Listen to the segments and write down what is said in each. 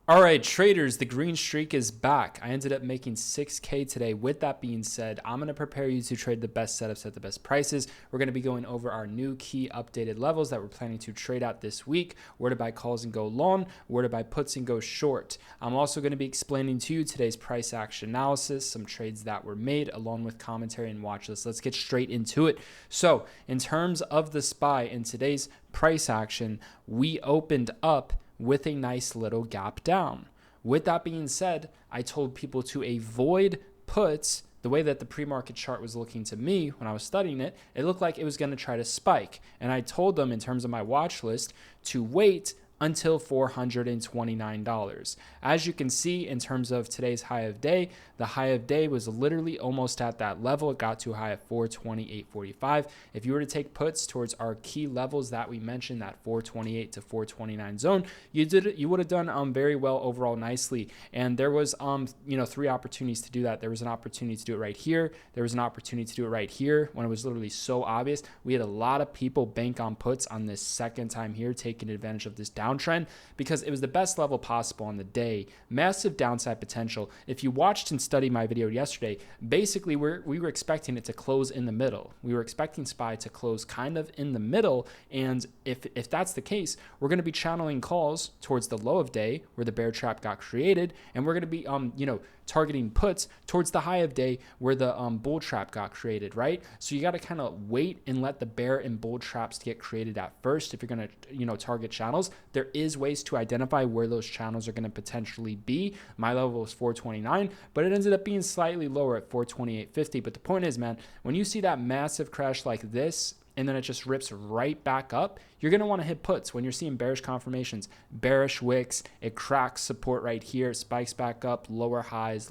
All right, traders, the green streak is back. I ended up making 6K today. With that being said, I'm going to prepare you to trade the best setups at the best prices. We're going to be going over our new key updated levels that we're planning to trade at this week, where to buy calls and go long, where to buy puts and go short. I'm also going to be explaining to you today's price action analysis, some trades that were made, along with commentary and watch list. Let's get straight into it. So in terms of the SPY in today's price action, we opened up with a nice little gap down. With that being said, I told people to avoid puts. The way that the pre-market chart was looking to me when I was studying it, it looked like it was going to try to spike. And I told them in terms of my watch list to wait until $429. As you can see, in terms of today's high of day, the high of day was literally almost at that level. It got to a high of 428.45. If you were to take puts towards our key levels that we mentioned, that 428 to 429 zone, you would have done very well overall, nicely. And there was three opportunities to do that. There was an opportunity to do it right here. There was an opportunity to do it right here when it was literally so obvious. We had a lot of people bank on puts on this second time here, taking advantage of this downtrend because it was the best level possible on the day. Massive downside potential. If you watched and studied my video yesterday, basically we were expecting it to close in the middle. We were expecting SPY to close kind of in the middle, and if that's the case, we're going to be channeling calls towards the low of day where the bear trap got created, and we're going to be targeting puts towards the high of day where the bull trap got created, right? So you got to kind of wait and let the bear and bull traps get created at first if you're going to target channels. There is ways to identify where those channels are going to potentially be. My level was 429, but it ended up being slightly lower at 428.50. But the point is, man, when you see that massive crash like this, and then it just rips right back up, you're going to want to hit puts. When you're seeing bearish confirmations, bearish wicks, it cracks support right here, spikes back up, lower highs,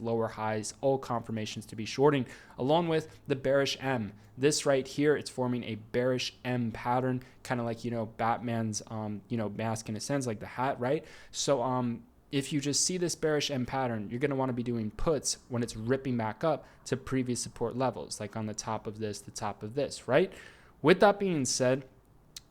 all confirmations to be shorting, along with the bearish M. This right here, it's forming a bearish M pattern, kind of like, Batman's, mask in a sense, like the hat, right? So, if you just see this bearish M pattern, you're going to want to be doing puts when it's ripping back up to previous support levels, like on the top of this, right? With that being said,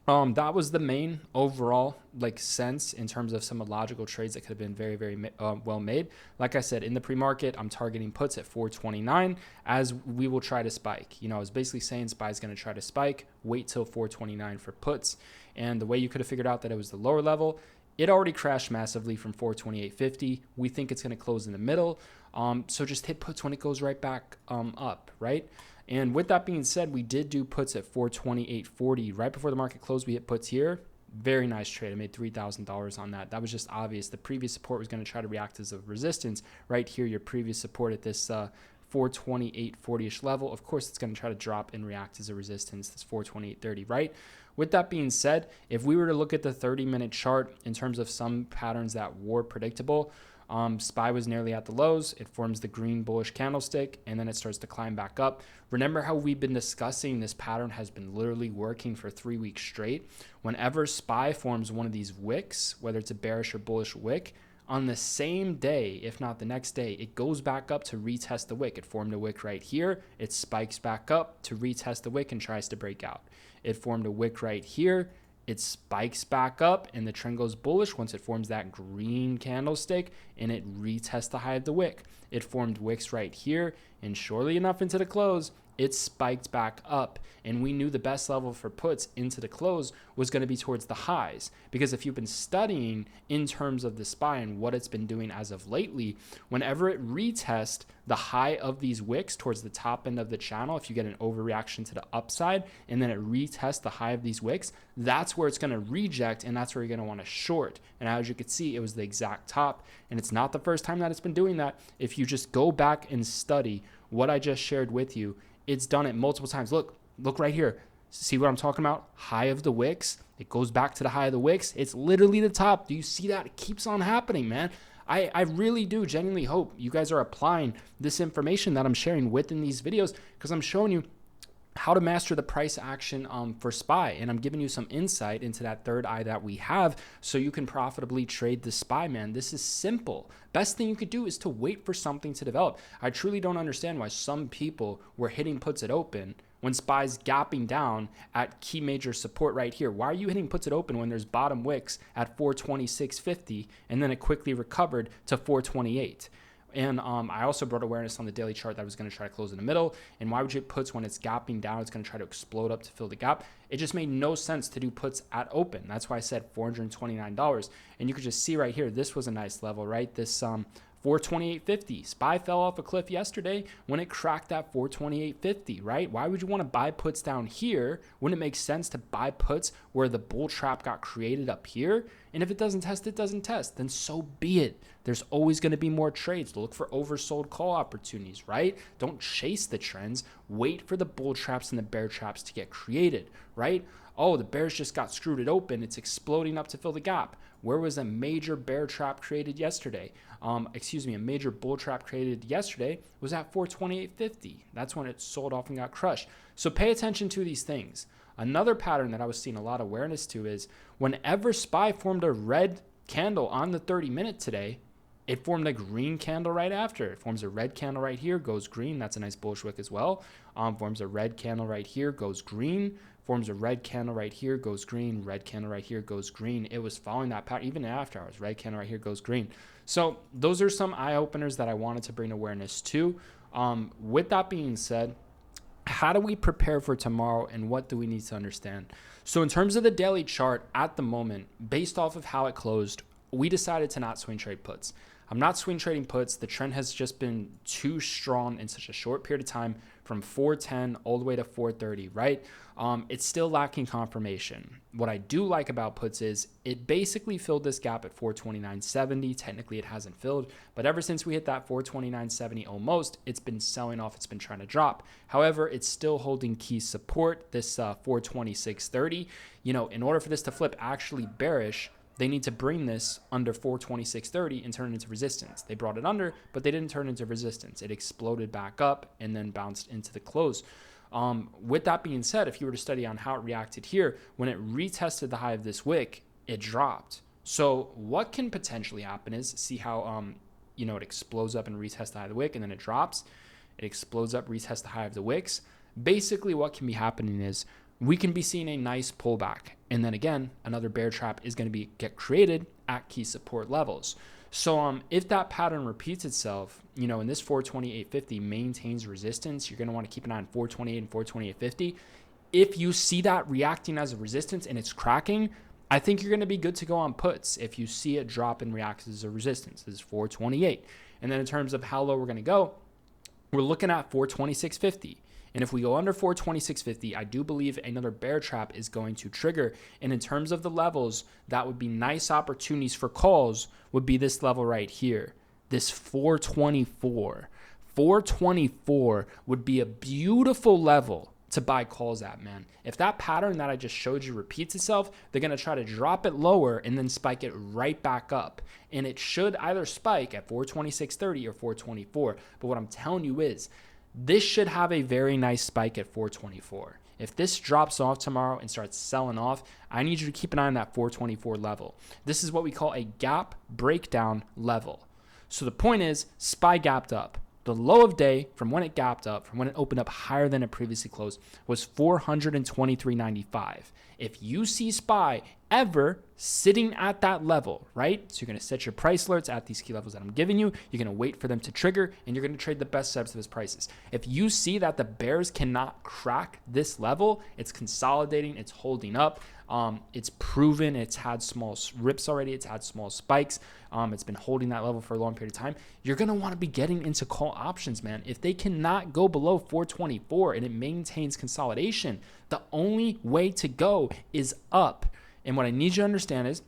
that was the main overall sense in terms of some logical trades that could have been very, very well made. Like I said, in the pre-market, I'm targeting puts at 429 as we will try to spike. I was basically saying SPY is going to try to spike, wait till 429 for puts. And the way you could have figured out that it was the lower level, it already crashed massively from 428.50. We think it's going to close in the middle. So just hit puts when it goes right back up, right? And with that being said, we did do puts at 428.40. Right before the market closed, we hit puts here. Very nice trade. I made $3,000 on that. That was just obvious. The previous support was going to try to react as a resistance. Right here, your previous support at this 428.40-ish level. Of course, it's going to try to drop and react as a resistance, this 428.30, right? With that being said, if we were to look at the 30-minute chart in terms of some patterns that were predictable, SPY was nearly at the lows. It forms the green bullish candlestick, and then it starts to climb back up. Remember how we've been discussing this pattern has been literally working for 3 weeks straight? Whenever SPY forms one of these wicks, whether it's a bearish or bullish wick, on the same day, if not the next day, it goes back up to retest the wick. It formed a wick right here. It spikes back up to retest the wick and tries to break out. It formed a wick right here. It spikes back up and the trend goes bullish once it forms that green candlestick and it retests the high of the wick. It formed wicks right here, and surely enough into the close, it spiked back up, and we knew the best level for puts into the close was going to be towards the highs, because if you've been studying in terms of the SPY and what it's been doing as of lately, whenever it retests the high of these wicks towards the top end of the channel, if you get an overreaction to the upside and then it retests the high of these wicks, that's where it's going to reject, and that's where you're going to want to short. And as you could see, it was the exact top, and it's not the first time that it's been doing that. If you just go back and study what I just shared with you, it's done it multiple times. Look right here. See what I'm talking about? High of the wicks. It goes back to the high of the wicks. It's literally the top. Do you see that? It keeps on happening, man. I really do genuinely hope you guys are applying this information that I'm sharing within these videos, because I'm showing you how to master the price action for SPY, and I'm giving you some insight into that third eye that we have so you can profitably trade the SPY, man. This is simple. Best thing you could do is to wait for something to develop. I truly don't understand why some people were hitting puts at open when SPY's gapping down at key major support right here? Why are you hitting puts at open when there's bottom wicks at 426.50 and then it quickly recovered to 428? And I also brought awareness on the daily chart that I was going to try to close in the middle. And why would you puts when it's gapping down, it's going to try to explode up to fill the gap? It just made no sense to do puts at open. That's why I said $429. And you could just see right here, this was a nice level, right? This 428.50. SPY fell off a cliff yesterday when it cracked that 428.50, right? Why would you want to buy puts down here? Wouldn't it make sense to buy puts where the bull trap got created up here? And if it doesn't test, it doesn't test. Then so be it. There's always going to be more trades. Look for oversold call opportunities, right? Don't chase the trends. Wait for the bull traps and the bear traps to get created, right? Oh, the bears just got screwed it open. It's exploding up to fill the gap. Where was a major bear trap created yesterday? A major bull trap created yesterday was at 428.50. That's when it sold off and got crushed. So pay attention to these things. Another pattern that I was seeing a lot of awareness to is whenever SPY formed a red candle on the 30-minute today, it formed a green candle right after. It forms a red candle right here, goes green. That's a nice bullish wick as well. Forms a red candle right here, goes green. Forms a red candle right here, goes green. Red candle right here, goes green. It was following that pattern even after hours. Red candle right here goes green. So those are some eye openers that I wanted to bring awareness to. With that being said, how do we prepare for tomorrow and what do we need to understand? So in terms of the daily chart at the moment, based off of how it closed, we decided to not swing trade puts. I'm not swing trading puts. The trend has just been too strong in such a short period of time, from 410 all the way to 430, right? It's still lacking confirmation. What I do like about puts is it basically filled this gap at 429.70. Technically it hasn't filled, but ever since we hit that 429.70 almost, it's been selling off. It's been trying to drop. However, it's still holding key support, this 426.30. In order for this to flip actually bearish, they need to bring this under 426.30 and turn it into resistance. They brought it under, but they didn't turn it into resistance. It exploded back up and then bounced into the close. With that being said, if you were to study on how it reacted here, when it retested the high of this wick, it dropped. So what can potentially happen is see how it explodes up and retests the high of the wick and then it drops. It explodes up, retests the high of the wicks. Basically what can be happening is we can be seeing a nice pullback. And then again, another bear trap is going to get created at key support levels. So if that pattern repeats itself, and this 428.50 maintains resistance, you're going to want to keep an eye on 428 and 428.50. If you see that reacting as a resistance and it's cracking, I think you're going to be good to go on puts. If you see it drop and react as a resistance, this is 428. And then in terms of how low we're going to go, we're looking at 426.50. And if we go under 426.50, I do believe another bear trap is going to trigger. And in terms of the levels, that would be nice opportunities for calls would be this level right here, this 424. 424 would be a beautiful level to buy calls at, man. If that pattern that I just showed you repeats itself, they're going to try to drop it lower and then spike it right back up. And it should either spike at 426.30 or 424. But what I'm telling you is, this should have a very nice spike at 424. If this drops off tomorrow and starts selling off, I need you to keep an eye on that 424 level. This is what we call a gap breakdown level. So the point is, SPY gapped up. The low of day from when it gapped up, from when it opened up higher than it previously closed, was 423.95. If you see SPY ever sitting at that level, right? So you're going to set your price alerts at these key levels that I'm giving you. You're going to wait for them to trigger, and you're going to trade the best setups of his prices. If you see that the bears cannot crack this level, it's consolidating, it's holding up. It's proven, it's had small rips already, it's had small spikes. It's been holding that level for a long period of time. You're going to want to be getting into call options, man. If they cannot go below 424 and it maintains consolidation, the only way to go is up. And what I need you to understand is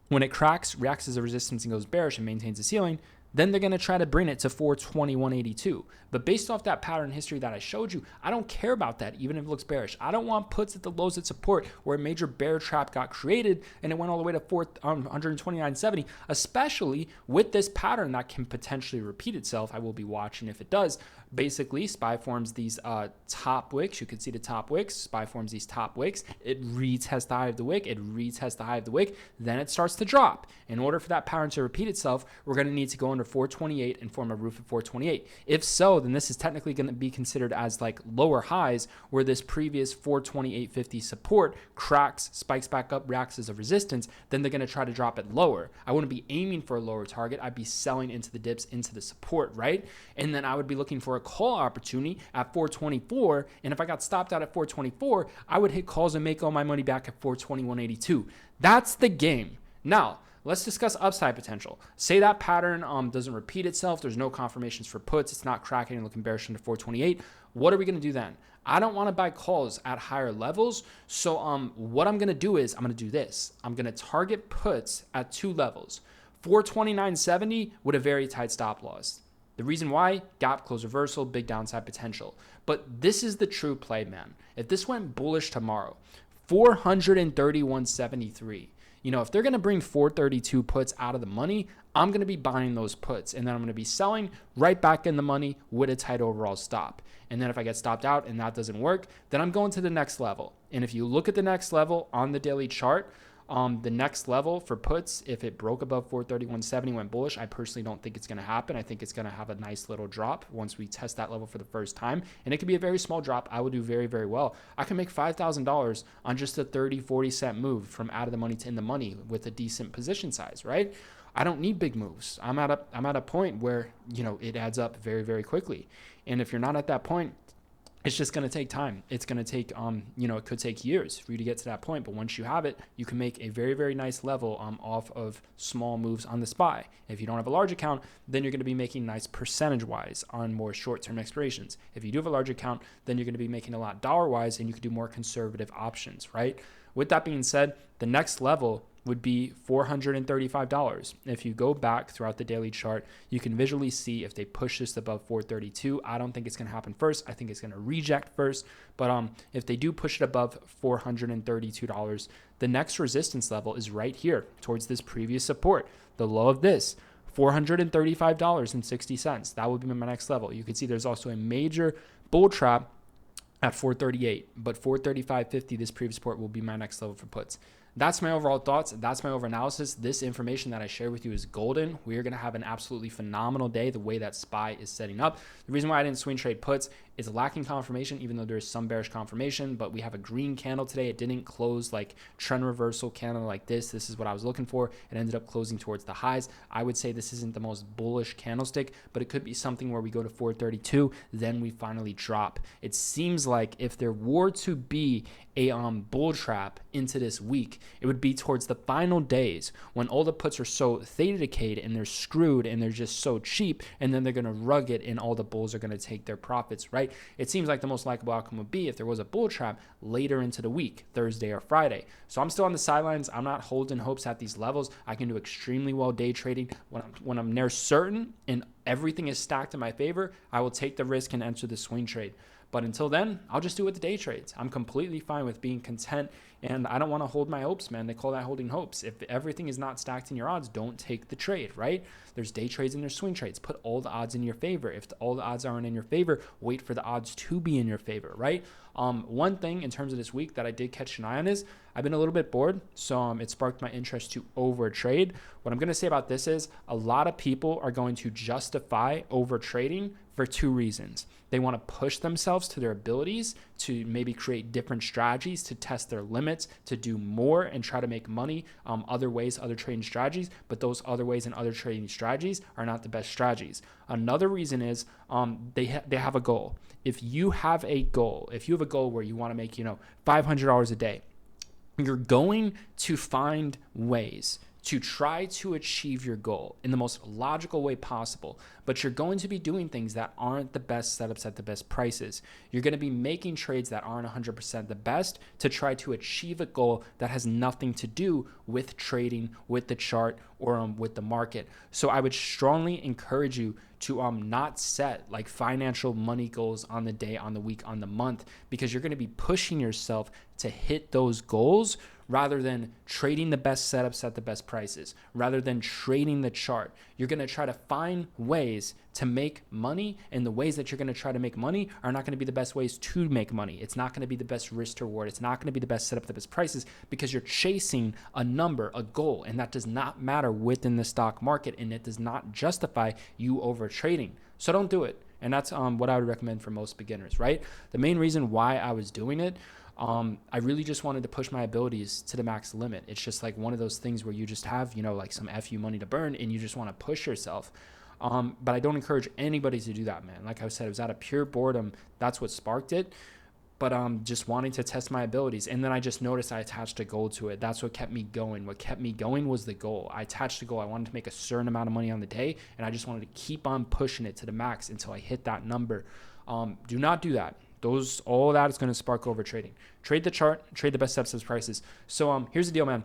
when it cracks, reacts as a resistance and goes bearish and maintains the ceiling, then they're going to try to bring it to 421.82. But based off that pattern history that I showed you, I don't care about that, even if it looks bearish. I don't want puts at the lows at support where a major bear trap got created and it went all the way to 129.70, especially with this pattern that can potentially repeat itself. I will be watching if it does. Basically, SPY forms these top wicks. You can see the top wicks. SPY forms these top wicks. It retests the high of the wick. It retests the high of the wick. Then it starts to drop. In order for that pattern to repeat itself, we're going to need to go under 428 and form a roof of 428. If so, then this is technically going to be considered as like lower highs, where this previous 428.50 support cracks, spikes back up, reacts as a resistance. Then they're going to try to drop it lower. I wouldn't be aiming for a lower target. I'd be selling into the dips, into the support, right? And then I would be looking for a call opportunity at 424. And if I got stopped out at 424, I would hit calls and make all my money back at 421.82. That's the game. Now, let's discuss upside potential. Say that pattern doesn't repeat itself. There's no confirmations for puts. It's not cracking and looking bearish into 428. What are we going to do then? I don't want to buy calls at higher levels. So what I'm going to do is I'm going to do this. I'm going to target puts at two levels. 429.70 with a very tight stop loss. The reason why, gap close reversal, big downside potential. But this is the true play, man. If this went bullish tomorrow, 431.73. If they're going to bring 432 puts out of the money, I'm going to be buying those puts. And then I'm going to be selling right back in the money with a tight overall stop. And then if I get stopped out and that doesn't work, then I'm going to the next level. And if you look at the next level on the daily chart, the next level for puts, if it broke above 431.70, went bullish, I personally don't think it's going to happen. I think it's going to have a nice little drop once we test that level for the first time. And it could be a very small drop. I will do very, very well. I can make $5,000 on just a 30, 40 cent move from out of the money to in the money with a decent position size, right? I don't need big moves. I'm at a point where, it adds up very, very quickly. And if you're not at that point, it's just going to take time. It's going to take, it could take years for you to get to that point. But once you have it, you can make a very, very nice level off of small moves on the SPY. If you don't have a large account, then you're going to be making nice percentage-wise on more short-term expirations. If you do have a large account, then you're going to be making a lot dollar-wise, and you can do more conservative options, right? With that being said, the next level would be $435. If you go back throughout the daily chart, you can visually see if they push this above 432. I don't think it's going to happen first. I think it's going to reject first. But if they do push it above $432, the next resistance level is right here towards this previous support. The low of this, $435.60. That would be my next level. You can see there's also a major bull trap at 438, but 435.50, this previous support, will be my next level for puts. That's my overall thoughts. That's my overall analysis. This information that I share with you is golden. We are going to have an absolutely phenomenal day the way that SPY is setting up. The reason why I didn't swing trade puts is lacking confirmation, even though there's some bearish confirmation, but we have a green candle today. It didn't close like trend reversal candle like this. This is what I was looking for. It ended up closing towards the highs. I would say this isn't the most bullish candlestick, but it could be something where we go to 432, then we finally drop. It seems like if there were to be a bull trap into this week, it would be towards the final days when all the puts are so theta decayed and they're screwed and they're just so cheap, and then they're going to rug it and all the bulls are going to take their profits, right? It seems like the most likable outcome would be if there was a bull trap later into the week, Thursday or Friday. So I'm still on the sidelines. I'm not holding hopes at these levels. I can do extremely well day trading when I'm near certain and everything is stacked in my favor. I will take the risk and enter the swing trade. But until then, I'll just do it with the day trades. I'm completely fine with being content, and I don't want to hold my hopes, man. They call that holding hopes. If everything is not stacked in your odds, don't take the trade, right? There's day trades and there's swing trades. Put all the odds in your favor. If all the odds aren't in your favor, wait for the odds to be in your favor, right? One thing in terms of this week that I did catch an eye on is I've been a little bit bored, so it sparked my interest to over trade. What I'm going to say about this is a lot of people are going to justify over trading for two reasons. They want to push themselves to their abilities to maybe create different strategies, to test their limits, to do more and try to make money other ways, other trading strategies, but those other ways and other trading strategies are not the best strategies. Another reason is they have a goal. If you have a goal where you want to make, $500 a day, you're going to find ways to try to achieve your goal in the most logical way possible, but you're going to be doing things that aren't the best setups at the best prices. You're going to be making trades that aren't 100% the best to try to achieve a goal that has nothing to do with trading, with the chart, or with the market. So I would strongly encourage you to not set like financial money goals on the day, on the week, on the month, because you're going to be pushing yourself to hit those goals rather than trading the best setups at the best prices, rather than trading the chart. You're going to try to find ways to make money, and the ways that you're going to try to make money are not going to be the best ways to make money. It's not going to be the best risk to reward. It's not going to be the best setup, the best prices, because you're chasing a number, a goal, and that does not matter within the stock market, and it does not justify you over trading. So don't do it. And that's what I would recommend for most beginners, right? The main reason why I was doing it, I really just wanted to push my abilities to the max limit. It's just like one of those things where you just have, like some FU money to burn and you just want to push yourself. But I don't encourage anybody to do that, man. Like I said, it was out of pure boredom. That's what sparked it. But just wanting to test my abilities. And then I just noticed I attached a goal to it. That's what kept me going. What kept me going was the goal. I attached a goal. I wanted to make a certain amount of money on the day, and I just wanted to keep on pushing it to the max until I hit that number. Do not do that. All that is going to spark over trading. Trade the chart, trade the best steps as prices. So here's the deal, man.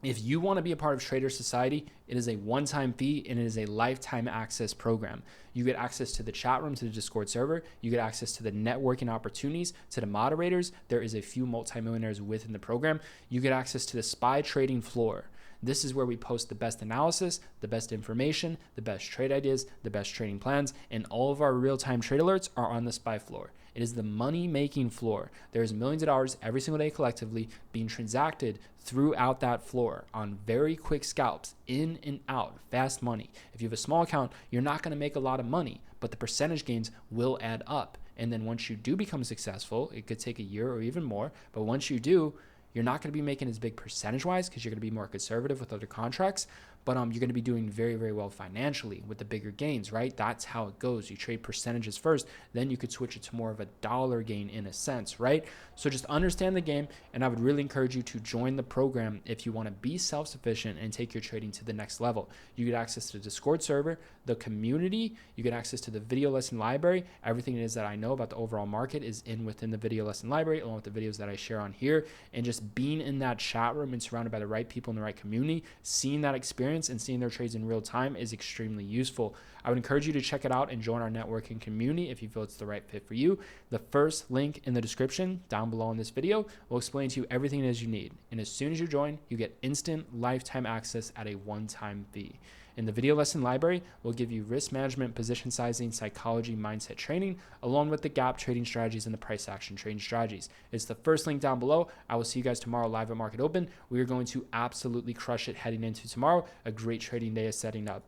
If you want to be a part of Trader Society, it is a one-time fee and it is a lifetime access program. You get access to the chat room, to the Discord server. You get access to the networking opportunities, to the moderators. There is a few multimillionaires within the program. You get access to the SPY trading floor. This is where we post the best analysis, the best information, the best trade ideas, the best trading plans, and all of our real-time trade alerts are on the SPY floor. It is the money-making floor. There's millions of dollars every single day collectively being transacted throughout that floor on very quick scalps, in and out, fast money. If you have a small account, you're not going to make a lot of money, but the percentage gains will add up. And then once you do become successful, it could take a year or even more, but once you do, you're not going to be making as big percentage-wise because you're going to be more conservative with other contracts, but you're going to be doing very, very well financially with the bigger gains, right? That's how it goes. You trade percentages first, then you could switch it to more of a dollar gain in a sense, right? So just understand the game, and I would really encourage you to join the program if you want to be self-sufficient and take your trading to the next level. You get access to the Discord server, the community, you get access to the video lesson library. Everything it is that I know about the overall market is within the video lesson library, along with the videos that I share on here, and just being in that chat room and surrounded by the right people in the right community, seeing that experience and seeing their trades in real time is extremely useful. I would encourage you to check it out and join our networking community if you feel it's the right fit for you. The first link in the description down below in this video will explain to you everything it is you need. And as soon as you join, you get instant lifetime access at a one-time fee. In the video lesson library, we'll give you risk management, position sizing, psychology, mindset training, along with the gap trading strategies and the price action trading strategies. It's the first link down below. I will see you guys tomorrow live at Market Open. We are going to absolutely crush it heading into tomorrow. A great trading day is setting up.